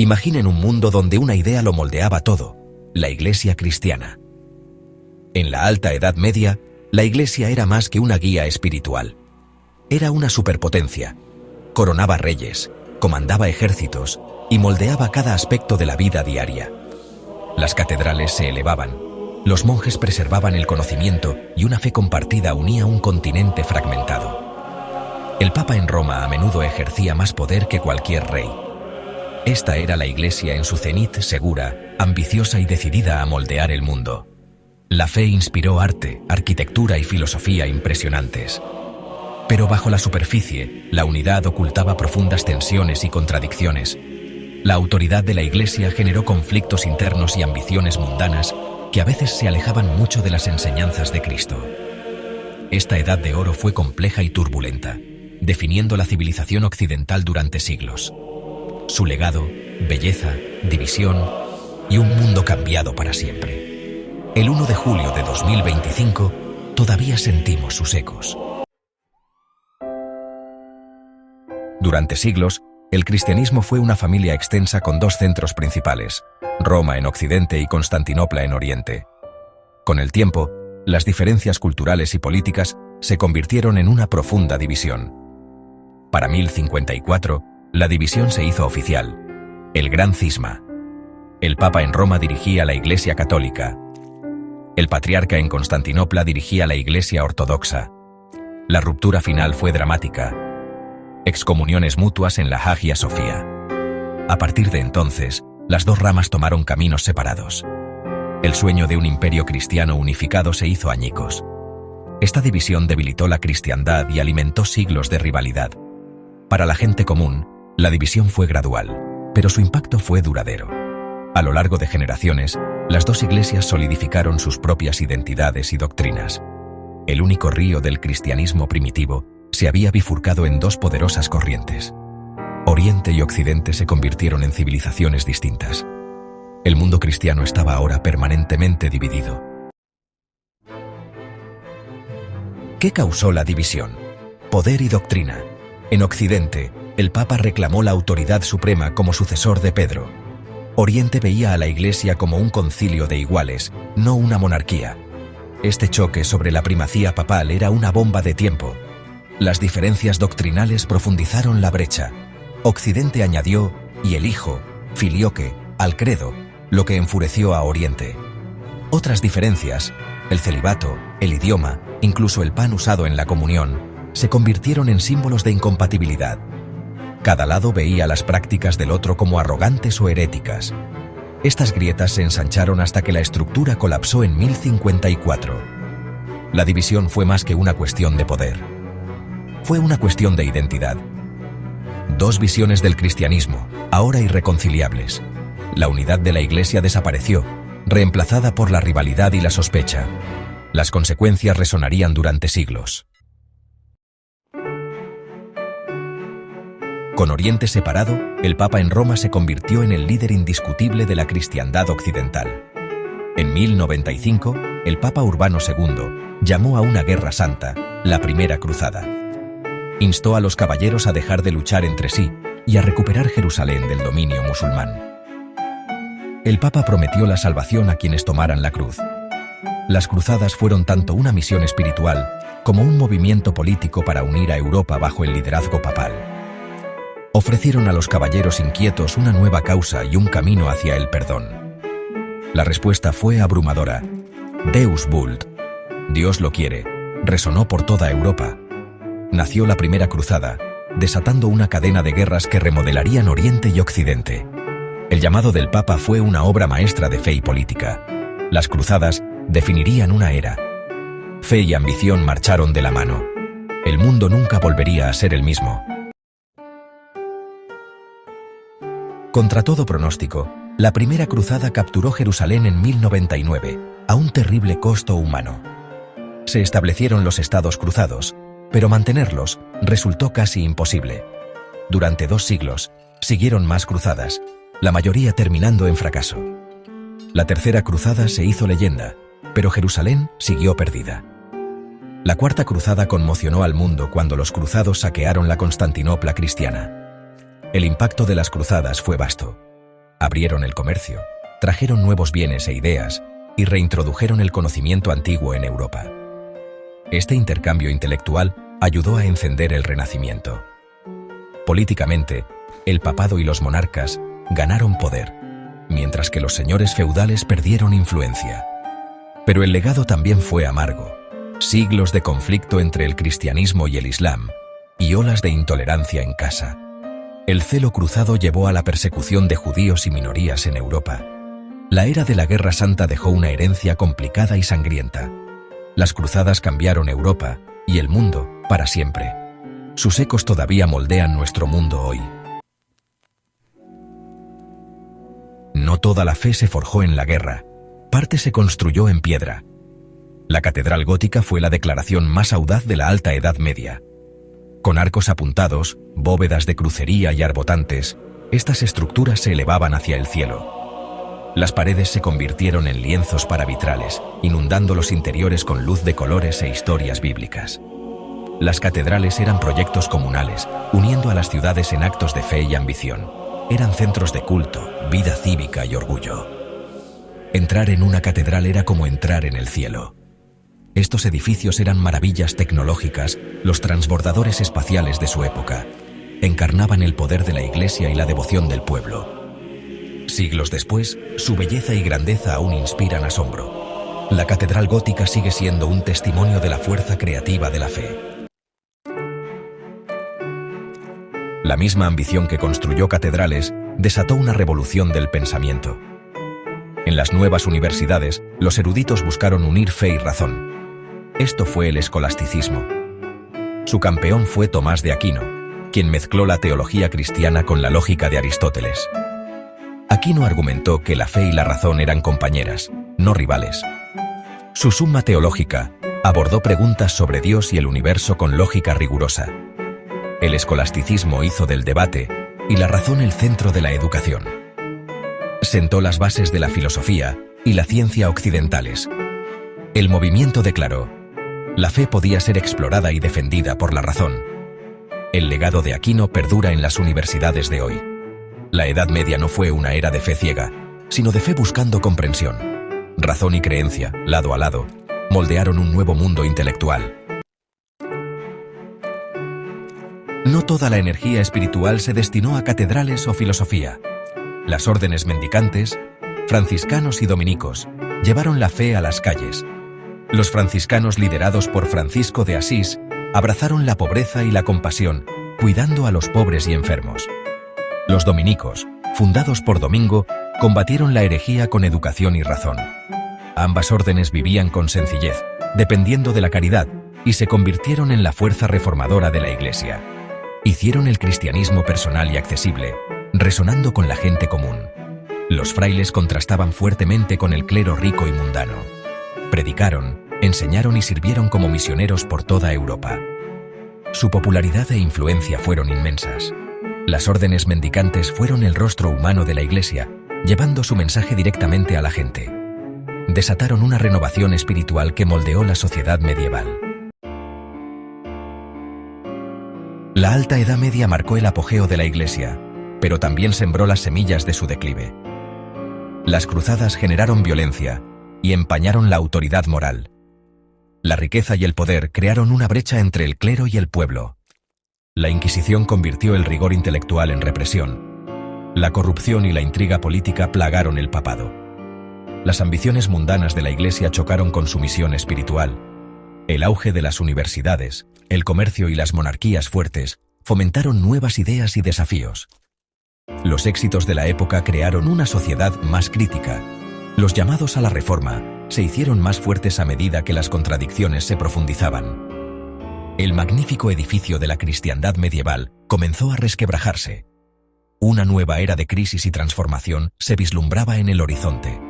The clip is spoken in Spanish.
Imaginen un mundo donde una idea lo moldeaba todo: la Iglesia cristiana. En la Alta Edad Media, la Iglesia era más que una guía espiritual. Era una superpotencia. Coronaba reyes, comandaba ejércitos y moldeaba cada aspecto de la vida diaria. Las catedrales se elevaban, los monjes preservaban el conocimiento y una fe compartida unía un continente fragmentado. El Papa en Roma a menudo ejercía más poder que cualquier rey. Esta era la Iglesia en su cenit, segura, ambiciosa y decidida a moldear el mundo. La fe inspiró arte, arquitectura y filosofía impresionantes. Pero bajo la superficie, la unidad ocultaba profundas tensiones y contradicciones. La autoridad de la Iglesia generó conflictos internos y ambiciones mundanas que a veces se alejaban mucho de las enseñanzas de Cristo. Esta Edad de Oro fue compleja y turbulenta, definiendo la civilización occidental durante siglos. Su legado, belleza, división y un mundo cambiado para siempre. El 1 de julio de 2025 todavía sentimos sus ecos. Durante siglos, el cristianismo fue una familia extensa con dos centros principales: Roma en Occidente y Constantinopla en Oriente. Con el tiempo, las diferencias culturales y políticas se convirtieron en una profunda división. Para 1054, la división se hizo oficial: el Gran Cisma. El Papa en Roma dirigía la Iglesia católica. El patriarca en Constantinopla dirigía la Iglesia ortodoxa. La ruptura final fue dramática: excomuniones mutuas en la Hagia Sofía. A partir de entonces, las dos ramas tomaron caminos separados. El sueño de un imperio cristiano unificado se hizo añicos. Esta división debilitó la cristiandad y alimentó siglos de rivalidad. Para la gente común, la división fue gradual, pero su impacto fue duradero. A lo largo de generaciones, las dos iglesias solidificaron sus propias identidades y doctrinas. El único río del cristianismo primitivo se había bifurcado en dos poderosas corrientes. Oriente y Occidente se convirtieron en civilizaciones distintas. El mundo cristiano estaba ahora permanentemente dividido. ¿Qué causó la división? Poder y doctrina. En Occidente, el Papa reclamó la autoridad suprema como sucesor de Pedro. Oriente veía a la Iglesia como un concilio de iguales, no una monarquía. Este choque sobre la primacía papal era una bomba de tiempo. Las diferencias doctrinales profundizaron la brecha. Occidente añadió, y el Hijo, filioque, al credo, lo que enfureció a Oriente. Otras diferencias, el celibato, el idioma, incluso el pan usado en la comunión, se convirtieron en símbolos de incompatibilidad. Cada lado veía las prácticas del otro como arrogantes o heréticas. Estas grietas se ensancharon hasta que la estructura colapsó en 1054. La división fue más que una cuestión de poder. Fue una cuestión de identidad. Dos visiones del cristianismo, ahora irreconciliables. La unidad de la Iglesia desapareció, reemplazada por la rivalidad y la sospecha. Las consecuencias resonarían durante siglos. Con Oriente separado, el Papa en Roma se convirtió en el líder indiscutible de la cristiandad occidental. En 1095, el Papa Urbano II llamó a una guerra santa, la Primera Cruzada. Instó a los caballeros a dejar de luchar entre sí y a recuperar Jerusalén del dominio musulmán. El Papa prometió la salvación a quienes tomaran la cruz. Las cruzadas fueron tanto una misión espiritual como un movimiento político para unir a Europa bajo el liderazgo papal. Ofrecieron a los caballeros inquietos una nueva causa y un camino hacia el perdón. La respuesta fue abrumadora. Deus vult, Dios lo quiere, resonó por toda Europa. Nació la Primera Cruzada, desatando una cadena de guerras que remodelarían Oriente y Occidente. El llamado del Papa fue una obra maestra de fe y política. Las cruzadas definirían una era. Fe y ambición marcharon de la mano. El mundo nunca volvería a ser el mismo. Contra todo pronóstico, la Primera Cruzada capturó Jerusalén en 1099, a un terrible costo humano. Se establecieron los estados cruzados, pero mantenerlos resultó casi imposible. Durante 2 siglos, siguieron más cruzadas, la mayoría terminando en fracaso. La Tercera Cruzada se hizo leyenda, pero Jerusalén siguió perdida. La Cuarta Cruzada conmocionó al mundo cuando los cruzados saquearon la Constantinopla cristiana. El impacto de las cruzadas fue vasto. Abrieron el comercio, trajeron nuevos bienes e ideas y reintrodujeron el conocimiento antiguo en Europa. Este intercambio intelectual ayudó a encender el Renacimiento. Políticamente, el papado y los monarcas ganaron poder, mientras que los señores feudales perdieron influencia. Pero el legado también fue amargo. Siglos de conflicto entre el cristianismo y el islam, y olas de intolerancia en casa. El celo cruzado llevó a la persecución de judíos y minorías en Europa. La era de la Guerra Santa dejó una herencia complicada y sangrienta. Las cruzadas cambiaron Europa y el mundo para siempre. Sus ecos todavía moldean nuestro mundo hoy. No toda la fe se forjó en la guerra, parte se construyó en piedra. La catedral gótica fue la declaración más audaz de la Alta Edad Media. Con arcos apuntados, bóvedas de crucería y arbotantes, estas estructuras se elevaban hacia el cielo. Las paredes se convirtieron en lienzos para vitrales, inundando los interiores con luz de colores e historias bíblicas. Las catedrales eran proyectos comunales, uniendo a las ciudades en actos de fe y ambición. Eran centros de culto, vida cívica y orgullo. Entrar en una catedral era como entrar en el cielo. Estos edificios eran maravillas tecnológicas, los transbordadores espaciales de su época. Encarnaban el poder de la Iglesia y la devoción del pueblo. Siglos después, su belleza y grandeza aún inspiran asombro. La catedral gótica sigue siendo un testimonio de la fuerza creativa de la fe. La misma ambición que construyó catedrales desató una revolución del pensamiento. En las nuevas universidades, los eruditos buscaron unir fe y razón. Esto fue el escolasticismo. Su campeón fue Tomás de Aquino, quien mezcló la teología cristiana con la lógica de Aristóteles. Aquino argumentó que la fe y la razón eran compañeras, no rivales. Su Summa Teológica abordó preguntas sobre Dios y el universo con lógica rigurosa. El escolasticismo hizo del debate y la razón el centro de la educación. Sentó las bases de la filosofía y la ciencia occidentales. El movimiento declaró: la fe podía ser explorada y defendida por la razón. El legado de Aquino perdura en las universidades de hoy. La Edad Media no fue una era de fe ciega, sino de fe buscando comprensión. Razón y creencia, lado a lado, moldearon un nuevo mundo intelectual. No toda la energía espiritual se destinó a catedrales o filosofía. Las órdenes mendicantes, franciscanos y dominicos, llevaron la fe a las calles. Los franciscanos liderados por Francisco de Asís abrazaron la pobreza y la compasión, cuidando a los pobres y enfermos. Los dominicos, fundados por Domingo, combatieron la herejía con educación y razón. Ambas órdenes vivían con sencillez, dependiendo de la caridad, y se convirtieron en la fuerza reformadora de la Iglesia. Hicieron el cristianismo personal y accesible, resonando con la gente común. Los frailes contrastaban fuertemente con el clero rico y mundano. Predicaron, enseñaron y sirvieron como misioneros por toda Europa. Su popularidad e influencia fueron inmensas. Las órdenes mendicantes fueron el rostro humano de la Iglesia, llevando su mensaje directamente a la gente. Desataron una renovación espiritual que moldeó la sociedad medieval. La Alta Edad Media marcó el apogeo de la Iglesia, pero también sembró las semillas de su declive. Las cruzadas generaron violencia y empañaron la autoridad moral. La riqueza y el poder crearon una brecha entre el clero y el pueblo. La Inquisición convirtió el rigor intelectual en represión. La corrupción y la intriga política plagaron el papado. Las ambiciones mundanas de la Iglesia chocaron con su misión espiritual. El auge de las universidades, el comercio y las monarquías fuertes fomentaron nuevas ideas y desafíos. Los éxitos de la época crearon una sociedad más crítica. Los llamados a la reforma se hicieron más fuertes a medida que las contradicciones se profundizaban. El magnífico edificio de la cristiandad medieval comenzó a resquebrajarse. Una nueva era de crisis y transformación se vislumbraba en el horizonte.